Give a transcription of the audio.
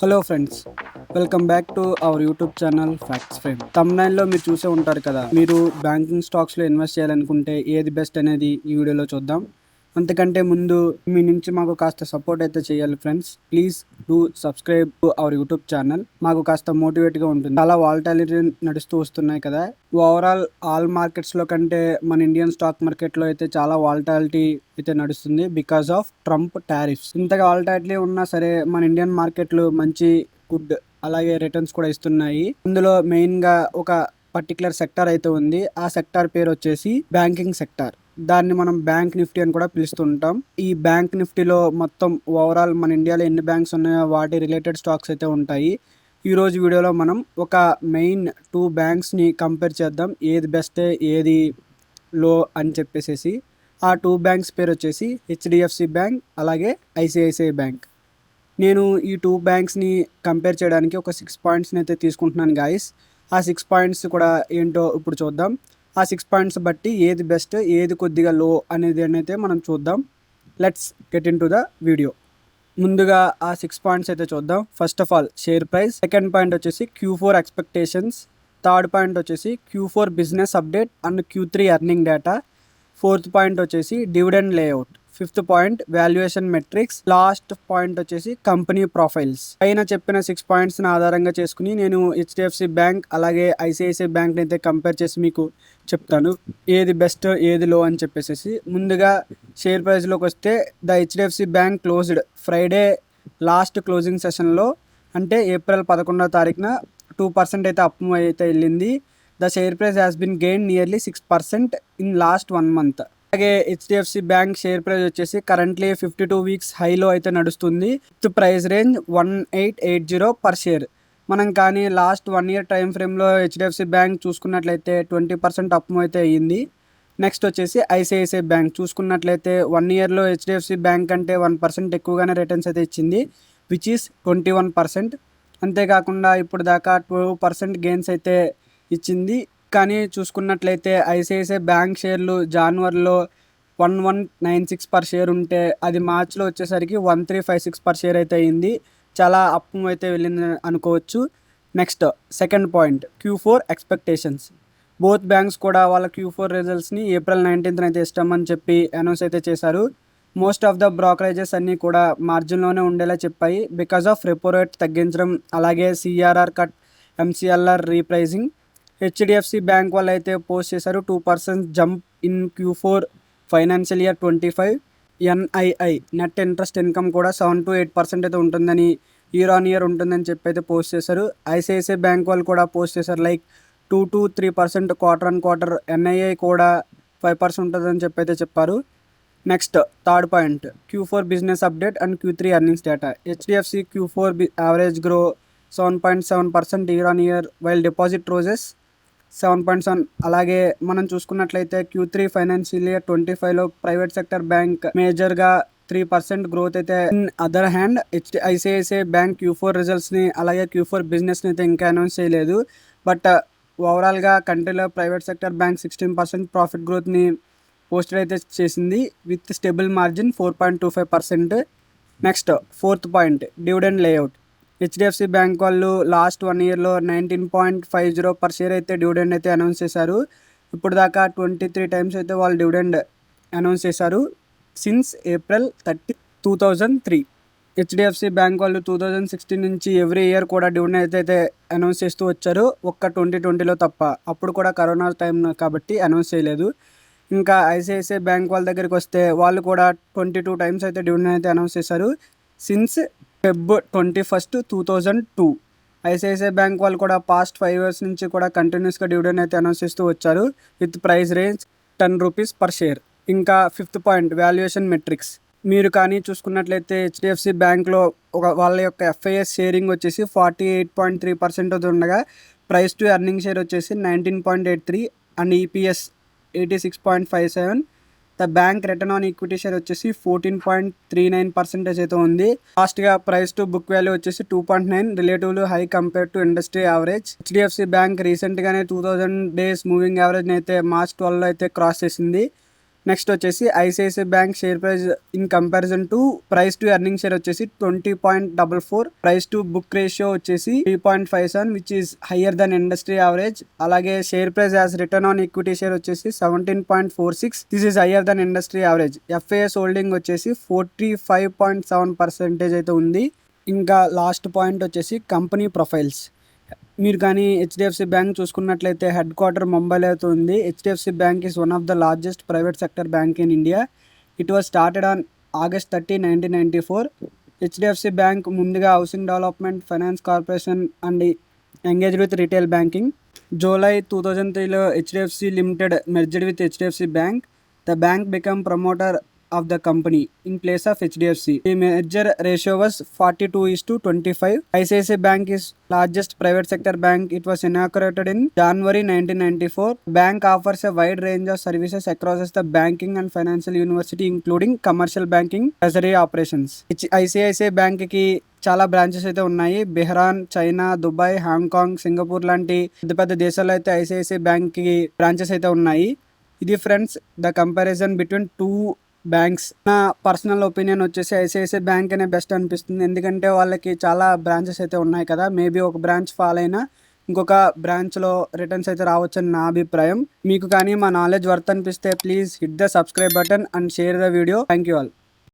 Hello friends, welcome back to our YouTube channel facts frame. తమ్నైల్లో మీరు చూసే ఉంటారు కదా, మీరు బ్యాంకింగ్ స్టాక్స్లో ఇన్వెస్ట్ చేయాలనుకుంటే ఏది బెస్ట్ అనేది ఈ వీడియోలో చూద్దాం. అంతకంటే ముందు మీ నుంచి మాకు కాస్త సపోర్ట్ అయితే చేయాలి friends. Please do subscribe to our YouTube channel. మాకు కాస్త మోటివేట్గా ఉంటుంది. చాలా వాలటాలిటీ నడుస్తూ వస్తున్నాయి కదా. ఓవరాల్ ఆల్ మార్కెట్స్లో కంటే మన ఇండియన్ స్టాక్ మార్కెట్లో అయితే చాలా వాలటాలిటీ అయితే నడుస్తుంది బికాస్ ఆఫ్ ట్రంప్ టారిఫ్స్. ఇంతగా వాలటాలిటీ ఉన్నా సరే మన ఇండియన్ మార్కెట్లు మంచి గుడ్ అలాగే రిటర్న్స్ కూడా ఇస్తున్నాయి. అందులో మెయిన్గా ఒక పర్టికులర్ సెక్టార్ అయితే ఉంది. ఆ సెక్టార్ పేరు వచ్చేసి బ్యాంకింగ్ సెక్టార్. దాన్ని మనం బ్యాంక్ నిఫ్టీ అని కూడా పిలుస్తుంటాం. ఈ బ్యాంక్ నిఫ్టీలో మొత్తం ఓవరాల్ మన ఇండియాలో ఎన్ని బ్యాంక్స్ ఉన్నాయో వాటి రిలేటెడ్ స్టాక్స్ అయితే ఉంటాయి. ఈరోజు వీడియోలో మనం ఒక మెయిన్ 2 బ్యాంక్స్ని కంపేర్ చేద్దాం, ఏది బెస్ట్ ఏది లో అని చెప్పేసి. ఆ 2 బ్యాంక్స్ పేరు వచ్చేసి హెచ్డిఎఫ్సి బ్యాంక్ అలాగే ఐసిఐసిఐ బ్యాంక్. నేను ఈ 2 బ్యాంక్స్ని కంపేర్ చేయడానికి ఒక 6 పాయింట్స్ని అయితే తీసుకుంటున్నాను గాయస్. ఆ 6 పాయింట్స్ కూడా ఏంటో ఇప్పుడు చూద్దాం. ఆ 6 పాయింట్స్ బట్టి ఏది బెస్ట్ ఏది కొద్దిగా లో అనేది అయితే మనం చూద్దాం. Let's get into the video. ముందుగా ఆ 6 పాయింట్స్ అయితే చూద్దాం. First of all share price, second point వచ్చేసి Q4 ఎక్స్పెక్టేషన్స్, థర్డ్ పాయింట్ వచ్చేసి Q4 business update and Q3 earning data, fourth point వచ్చేసి dividend layout, fifth point valuation metrics, last point వచ్చేసి company profiles. పైన చెప్పిన 6 పాయింట్స్ ఆధారంగా చేసుకుని నేను హెచ్డిఎఫ్సి బ్యాంక్ అలాగే ఐసిఐసిఐ బ్యాంక్ అయితే కంపేర్ చేసి మీకు చెప్తాను ఏది బెస్ట్ ఏది లో అని చెప్పేసి. ముందుగా షేర్ ప్రైస్లోకి వస్తే the HDFC bank closed Friday last closing సెషన్లో, అంటే ఏప్రిల్ 11వ తారీఖున 2% అయితే అప్ అయితే వెళ్ళింది. The share price has been gain nearly 6% in last 1 month. అలాగే హెచ్డిఎఫ్సి బ్యాంక్ షేర్ ప్రైస్ వచ్చేసి కరెంట్లీ 52 వీక్స్ హైలో అయితే నడుస్తుంది. With price range 1880 per share. మనం కానీ లాస్ట్ 1 year టైం ఫ్రేమ్లో హెచ్డిఎఫ్సి బ్యాంక్ చూసుకున్నట్లయితే 20% అప్ అయితే అయ్యింది. నెక్స్ట్ వచ్చేసి ఐసిఐసిఐ బ్యాంక్ చూసుకున్నట్లయితే 1 yearలో హెచ్డిఎఫ్సి బ్యాంక్ అంటే 1% ఎక్కువగానే రిటర్న్స్ అయితే ఇచ్చింది, విచ్ ఈస్ 21%. అంతేకాకుండా ఇప్పుడు దాకా 12% గెయిన్స్ అయితే ఇచ్చింది. కానీ చూసుకున్నట్లయితే ఐసిఐసిఐ బ్యాంక్ షేర్లు జనవరిలో 1196 పర్ షేర్ ఉంటే అది మార్చిలో వచ్చేసరికి 1356 పర్ షేర్ అయితే అయింది. చాలా అప్ అయితే వెళ్ళింది అనుకోవచ్చు. Next second point Q4 expectations. Both banks కూడా వాళ్ళ Q4 రిజల్ట్స్ని ఏప్రిల్ 19th అయితే ఇస్తామని చెప్పి అనౌన్స్ అయితే చేశారు. మోస్ట్ ఆఫ్ ద బ్రోకరేజెస్ అన్నీ కూడా మార్జిన్లోనే ఉండేలా చెప్పాయి బికాస్ ఆఫ్ రెపో రేట్ తగ్గించడం, అలాగే CRR cut, MCLR repricing. HDFC bank వాళ్ళు అయితే పోస్ట్ చేశారు 2% jump in Q4 financial year 25. NII net interest income కూడా 7 to 8% అయితే ఉంటుందని, ఇయర్ ఆన్ ఇయర్ ఉంటుందని చెప్పి అయితే పోస్ట్ చేశారు. ఐసిఐసిఐ బ్యాంక్ వాళ్ళు కూడా పోస్ట్ చేశారు like 2 to 3% quarter on quarter. NII కూడా 5% ఉంటుందని చెప్పి అయితే చెప్పారు. Next third point Q4 business update and Q3 earnings data. HDFC Q4 average grow 7.7% year on year, while deposit rises 7.7. అలాగే మనం చూసుకున్నట్లయితే Q3 ఫైనాన్షియల్ ఇయర్ 25లో ప్రైవేట్ సెక్టర్ బ్యాంక్ మేజర్గా 3% గ్రోత్ అయితే. In other hand ICICI bank Q4 రిజల్ట్స్ని అలాగే Q4 బిజినెస్ని అయితే ఇంకా అనౌన్స్ చేయలేదు. బట్ ఓవరాల్గా కంట్రీలో ప్రైవేట్ సెక్టర్ బ్యాంక్ 16% ప్రాఫిట్ గ్రోత్ని పోస్టర్ అయితే చేసింది with stable margin 4.25%. Next fourth point dividend layout. HDFC bank వాళ్ళు లాస్ట్ 1 yearలో 19.50 పర్ షేర్ అయితే డివిడెండ్ అయితే అనౌన్స్ చేశారు. ఇప్పుడు దాకా 23 times అయితే వాళ్ళు డివిడెండ్ అనౌన్స్ చేశారు సిన్స్ ఏప్రిల్ 30, 2003. హెచ్డిఎఫ్సి బ్యాంక్ వాళ్ళు 2016 నుంచి ఎవ్రీ ఇయర్ కూడా డివిడెండ్ అయితే అనౌన్స్ చేస్తూ వచ్చారు, ఒక్క 2020లో తప్ప. అప్పుడు కూడా కరోనా టైం కాబట్టి అనౌన్స్ చేయలేదు. ఇంకా ఐసిఐసిఐ బ్యాంక్ వాళ్ళ దగ్గరికి వస్తే వాళ్ళు కూడా 22 times అయితే డివిడెండ్ అయితే అనౌన్స్ చేశారు సిన్స్ Feb 21, 2002. ఐసిఐసిఐ బ్యాంక్ వాళ్ళు కూడా పాస్ట్ 5 years నుంచి కూడా కంటిన్యూస్గా డివిడెండ్ అయితే అనౌన్స్ చేస్తూ వచ్చారు with price range 10 rupees per share. ఇంకా ఫిఫ్త్ పాయింట్ వాల్యుయేషన్ మెట్రిక్స్. మీరు కానీ చూసుకున్నట్లయితే హెచ్డిఎఫ్సి బ్యాంక్లో వాళ్ళ యొక్క ఎఫ్ఐఎస్ షేరింగ్ వచ్చేసి 48.3% అది ఉండగా, ప్రైస్ టు ఎర్నింగ్ షేర్ వచ్చేసి 19.83 and EPS 86.57. The bank return on equity share వచ్చేసి 14.39% అయితే ఉంది. లాస్ట్గా ప్రైస్ టు బుక్ వాల్యూ వచ్చేసి 2.9, relatively high compare to industry average. HDFC bank రీసెంట్గానే 2000 days మూవింగ్ యావరేజ్ని అయితే మార్చ్ 12లో అయితే క్రాస్ చేసింది. నెక్స్ట్ వచ్చేసి ICICI bank share price in comparison to price to earning share వచ్చేసి 20.44, ప్రైస్ టు బుక్ రేషియో వచ్చేసి 3.57 which is higher than industry average. అలాగే share price as return on equity share వచ్చేసి 17.46, this is higher than industry average. FIS holding వచ్చేసి 45.7% అయితే ఉంది. ఇంకా last point వచ్చేసి company profiles. మీరు కానీ హెచ్డిఎఫ్సి బ్యాంక్ చూసుకున్నట్లయితే హెడ్ క్వార్టర్ ముంబైలో అయితే ఉంది. HDFC bank is one of the largest private sector bank in India. It was started on August 30, 1994. HDFC bank ముందుగా housing development finance corporation and engage with retail banking. July 2003లో HDFC limited merged with HDFC bank. The bank become promoter of the company in place of HDFC. The merger ratio was 42:25. ICICI Bank is largest private sector bank. It was inaugurated in January 1994. Bank offers a wide range of services across the banking and financial university including commercial banking, treasury operations. ICICI Bank కి చాలా branches అయితే ఉన్నాయి. బెహ్రాన్, China, Dubai, Hong Kong, Singapore లాంటి పెద్ద పెద్ద దేశాల్లో అయితే ICICI bank కి బ్రాంచెస్ అయితే ఉన్నాయి. ఇది friends the comparison between two banks. నా పర్సనల్ ఒపీనియన్ వచ్చేసి ఐసిఐసిఐ బ్యాంక్ అనే బెస్ట్ అనిపిస్తుంది. ఎందుకంటే వాళ్ళకి చాలా బ్రాంచెస్ అయితే ఉన్నాయి కదా, మేబీ ఒక బ్రాంచ్ ఫాల్ అయినా ఇంకొక బ్రాంచ్లో రిటర్న్స్ అయితే రావచ్చని నా అభిప్రాయం. మీకు కానీ మా నాలెడ్జ్ వర్త్ అనిపిస్తే please hit the subscribe button and share the video. Thank you all.